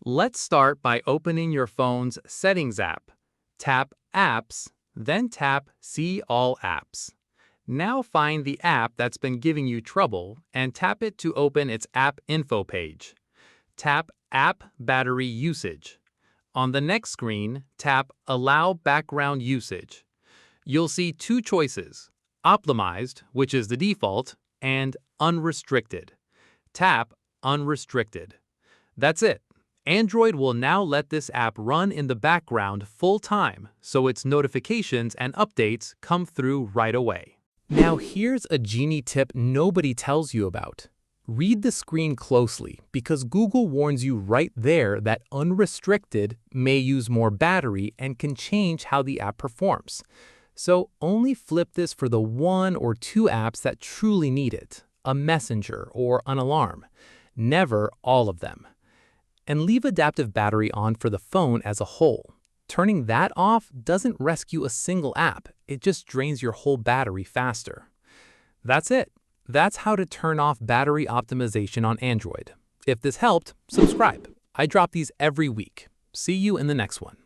Let's start by opening your phone's Settings app. Tap Apps, then tap See All Apps. Now find the app that's been giving you trouble and tap it to open its App Info page. Tap App Battery Usage. On the next screen, tap Allow Background Usage. You'll see two choices: Optimized, which is the default, and Unrestricted. Tap Unrestricted. That's it. Android will now let this app run in the background full-time, so its notifications and updates come through right away. Now here's a genie tip nobody tells you about. Read the screen closely because Google warns you right there that unrestricted may use more battery and can change how the app performs. So only flip this for the one or two apps that truly need it, a messenger or an alarm. Never all of them. And leave adaptive battery on for the phone as a whole. Turning that off doesn't rescue a single app, it just drains your whole battery faster. That's it. That's how to turn off battery optimization on Android. If this helped, subscribe. I drop these every week. See you in the next one.